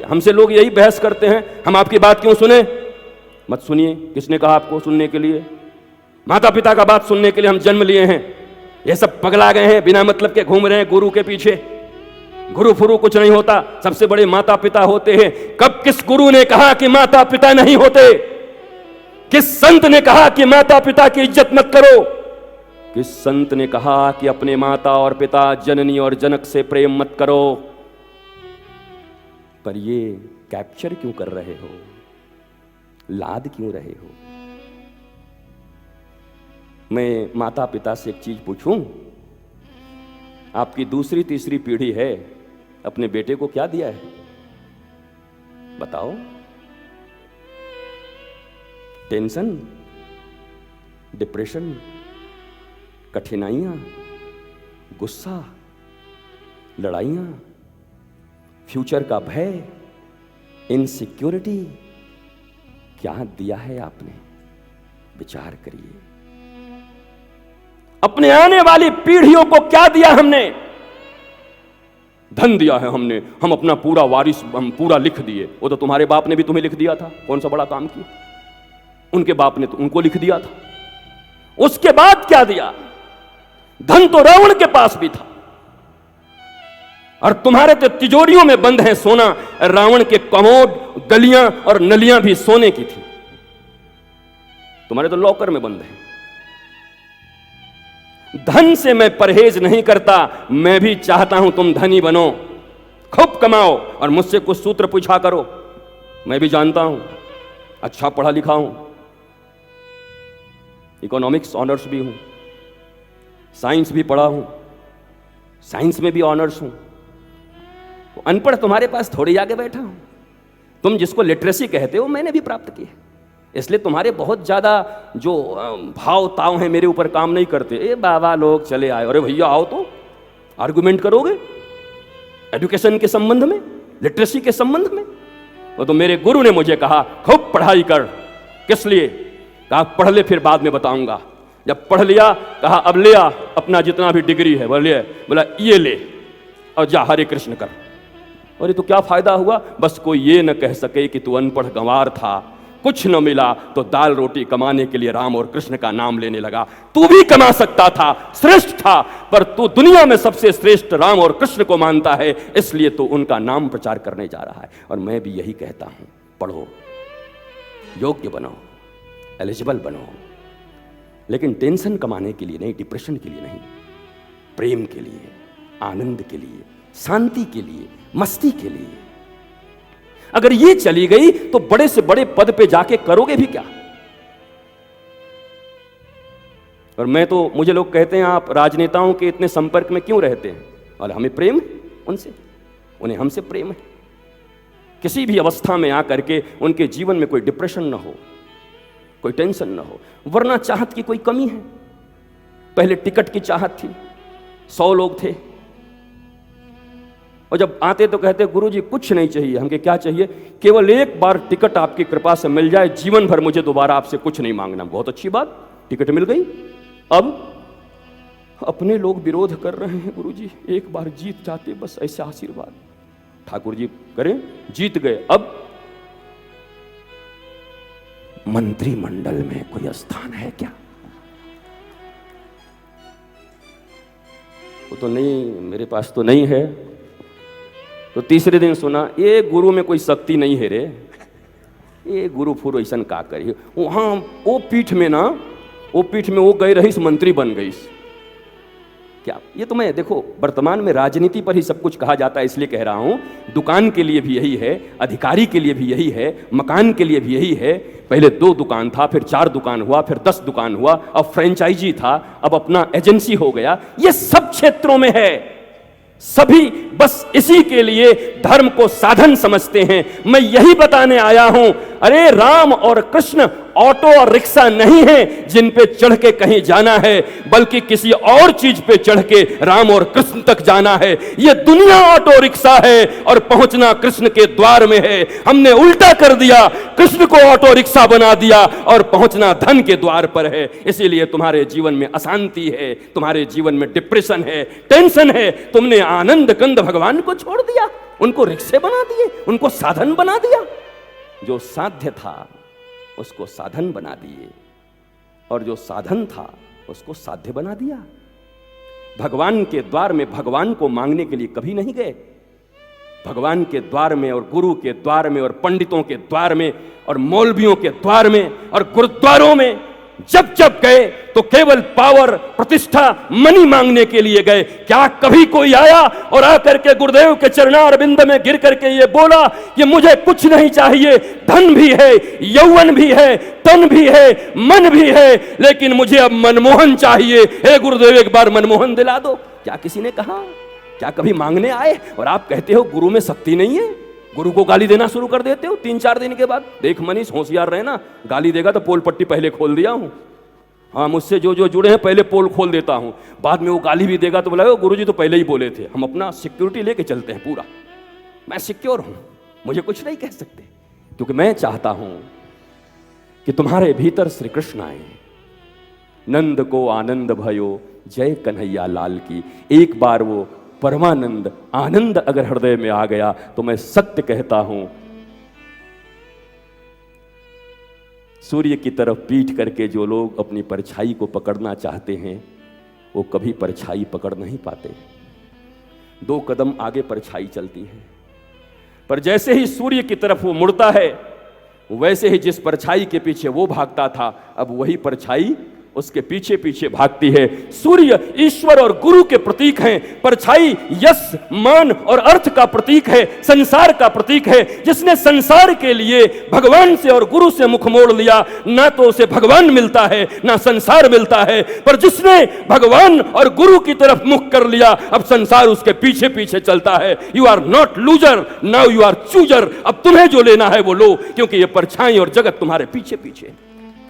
करके। हमसे लोग यही बहस करते हैं, हम आपकी बात क्यों सुने? मत सुनिए। किसने कहा आपको सुनने के लिए? माता पिता का बात सुनने के लिए हम जन्म लिए हैं। ये सब पगला गए हैं, बिना मतलब के घूम रहे हैं गुरु के पीछे। गुरु फुरु कुछ नहीं होता, सबसे बड़े माता पिता होते हैं। कब किस गुरु ने कहा कि माता पिता नहीं होते? किस संत ने कहा कि माता पिता की इज्जत मत करो? किस संत ने कहा कि अपने माता और पिता, जननी और जनक से प्रेम मत करो? पर ये कैप्चर क्यों कर रहे हो? लाद क्यों रहे हो? मैं माता पिता से एक चीज पूछूं, आपकी दूसरी तीसरी पीढ़ी है, अपने बेटे को क्या दिया है? बताओ। टेंशन, डिप्रेशन, कठिनाइयां, गुस्सा, लड़ाइयां, फ्यूचर का भय, इनसिक्योरिटी, क्या दिया है आपने? विचार करिए। अपने आने वाली पीढ़ियों को क्या दिया हमने? धन दिया है हमने, हम अपना पूरा वारिस हम पूरा लिख दिए। वो तो तुम्हारे बाप ने भी तुम्हें लिख दिया था, कौन सा बड़ा काम किया? उनके बाप ने तो उनको लिख दिया था। उसके बाद क्या दिया? धन तो रावण के पास भी था, और तुम्हारे तो तिजोरियों में बंद है सोना। रावण के कमोड, गलियां और नलियां भी सोने की थी, तुम्हारे तो लॉकर में बंद है। धन से मैं परहेज नहीं करता, मैं भी चाहता हूं तुम धनी बनो, खूब कमाओ और मुझसे कुछ सूत्र पूछा करो। मैं भी जानता हूं, अच्छा पढ़ा लिखा हूं, इकोनॉमिक्स ऑनर्स भी हूं, साइंस भी पढ़ा हूं, साइंस में भी ऑनर्स हूं। तो अनपढ़ तुम्हारे पास थोड़ी आगे बैठा हूं। तुम जिसको लिटरेसी कहते हो मैंने भी प्राप्त की है, इसलिए तुम्हारे बहुत ज्यादा जो भाव ताव हैं मेरे ऊपर काम नहीं करते। ए बाबा लोग चले आए, अरे भैया आओ तो आर्गुमेंट करोगे एजुकेशन के संबंध में, लिटरेसी के संबंध में। वो तो मेरे गुरु ने मुझे कहा खूब पढ़ाई कर। किस लिए? कहा पढ़ ले फिर बाद में बताऊंगा। जब पढ़ लिया कहा अब ले आ अपना जितना भी डिग्री है बोला ये ले और जा हरे कृष्ण कर। अरे तो क्या फायदा हुआ? बस कोई ये न कह सके कि तू अनपढ़ गंवार था, कुछ न मिला तो दाल रोटी कमाने के लिए राम और कृष्ण का नाम लेने लगा। तू भी कमा सकता था, श्रेष्ठ था, पर तू दुनिया में सबसे श्रेष्ठ राम और कृष्ण को मानता है, इसलिए तू उनका नाम प्रचार करने जा रहा है। और मैं भी यही कहता हूं, पढ़ो, योग्य बनो, एलिजिबल बनो, लेकिन टेंशन कमाने के लिए नहीं, डिप्रेशन के लिए नहीं, प्रेम के लिए, आनंद के लिए, शांति के लिए, मस्ती के लिए। अगर ये चली गई तो बड़े से बड़े पद पे जाके करोगे भी क्या? और मुझे लोग कहते हैं आप राजनेताओं के इतने संपर्क में क्यों रहते हैं? और हमें प्रेम है उनसे, उन्हें हमसे प्रेम है। किसी भी अवस्था में आकर के उनके जीवन में कोई डिप्रेशन ना हो, कोई टेंशन ना हो, वरना चाहत की कोई कमी है। पहले टिकट की चाहत थी, 100 लोग थे, और जब आते तो कहते गुरुजी कुछ नहीं चाहिए, हमके क्या चाहिए? केवल एक बार टिकट आपकी कृपा से मिल जाए, जीवन भर मुझे दोबारा आपसे कुछ नहीं मांगना। बहुत अच्छी बात, टिकट मिल गई। अब अपने लोग विरोध कर रहे हैं, गुरुजी एक बार जीत जाते बस, ऐसे आशीर्वाद। ठाकुर जी करें, जीत गए, अब मंत्रिमंडल में कोई स्थान है क्या? वो तो नहीं, मेरे पास तो नहीं है। तो तीसरे दिन सुना ये गुरु में कोई शक्ति नहीं है रे, ये गुरु फुरु ऐसा का करी। वहां वो पीठ में वो गई रही, मंत्री बन गई। क्या ये तो मैं देखो, वर्तमान में राजनीति पर ही सब कुछ कहा जाता है, इसलिए कह रहा हूं। दुकान के लिए भी यही है, अधिकारी के लिए भी यही है, मकान के लिए भी यही है। पहले 2 दुकान था, फिर 4 दुकान हुआ, फिर 10 दुकान हुआ, अब फ्रेंचाइजी था, अब अपना एजेंसी हो गया। ये सब क्षेत्रों में है। सभी बस इसी के लिए धर्म को साधन समझते हैं। मैं यही बताने आया हूं, अरे राम और कृष्ण ऑटो और रिक्शा नहीं है जिन पे चढ़ के कहीं जाना है, बल्कि किसी और चीज पे चढ़ के राम और कृष्ण तक जाना है। ये दुनिया ऑटो रिक्शा है और पहुंचना कृष्ण के द्वार में है। हमने उल्टा कर दिया, कृष्ण को ऑटो रिक्शा बना दिया और पहुंचना धन के द्वार पर है। इसीलिए तुम्हारे जीवन में अशांति है, तुम्हारे जीवन में डिप्रेशन है, टेंशन है। तुमने आनंद कंद भगवान को छोड़ दिया, उनको रिक्शे बना दिए, उनको साधन बना दिया। जो साध्य था उसको साधन बना दिए और जो साधन था उसको साध्य बना दिया। भगवान के द्वार में भगवान को मांगने के लिए कभी नहीं गए। भगवान के द्वार में और गुरु के द्वार में और पंडितों के द्वार में और मौलवियों के द्वार में और गुरुद्वारों में जब जब गए तो केवल पावर, प्रतिष्ठा, मनी मांगने के लिए गए। क्या कभी कोई आया और आकर के गुरुदेव के चरणारविंद में गिर करके ये बोला कि मुझे कुछ नहीं चाहिए, धन भी है, यौवन भी है, तन भी है, मन भी है, लेकिन मुझे अब मनमोहन चाहिए, हे गुरुदेव एक बार मनमोहन दिला दो? क्या किसी ने कहा? क्या कभी मांगने आए? और आप कहते हो गुरु में शक्ति नहीं है, गुरु को गाली देना शुरू कर देते हो 3-4 दिन के बाद। देख मनीष, होशियार रहना, गाली देगा तो पोल पट्टी पहले खोल दिया हूं। हाँ, मुझसे जो जो जुड़े हैं पहले पोल खोल देता हूं, बाद में वो गाली भी देगा तो बोला गुरुजी तो पहले ही बोले थे। हम अपना सिक्योरिटी लेके चलते हैं पूरा, मैं सिक्योर हूं, मुझे कुछ नहीं कह सकते, क्योंकि मैं चाहता हूं कि तुम्हारे भीतर श्री कृष्ण आए। नंद को आनंद भयो, जय कन्हैया लाल की। एक बार वो परमानंद आनंद अगर हृदय में आ गया तो मैं सत्य कहता हूं, सूर्य की तरफ पीठ करके जो लोग अपनी परछाई को पकड़ना चाहते हैं वो कभी परछाई पकड़ नहीं पाते। 2 कदम आगे परछाई चलती है, पर जैसे ही सूर्य की तरफ वो मुड़ता है वैसे ही जिस परछाई के पीछे वो भागता था अब वही परछाई उसके पीछे पीछे भागती है। सूर्य ईश्वर और गुरु के प्रतीक हैं, परछाई यश, मान और अर्थ का प्रतीक है, संसार का प्रतीक है। जिसने संसार के लिए भगवान से और गुरु से मुख मोड़ लिया, ना तो उसे भगवान मिलता है ना संसार मिलता है। पर जिसने भगवान और गुरु की तरफ मुख कर लिया, अब संसार उसके पीछे पीछे चलता है। You are not loser, now you are chooser. अब तुम्हें जो लेना है वो लो, क्योंकि ये परछाई और जगत तुम्हारे पीछे पीछे।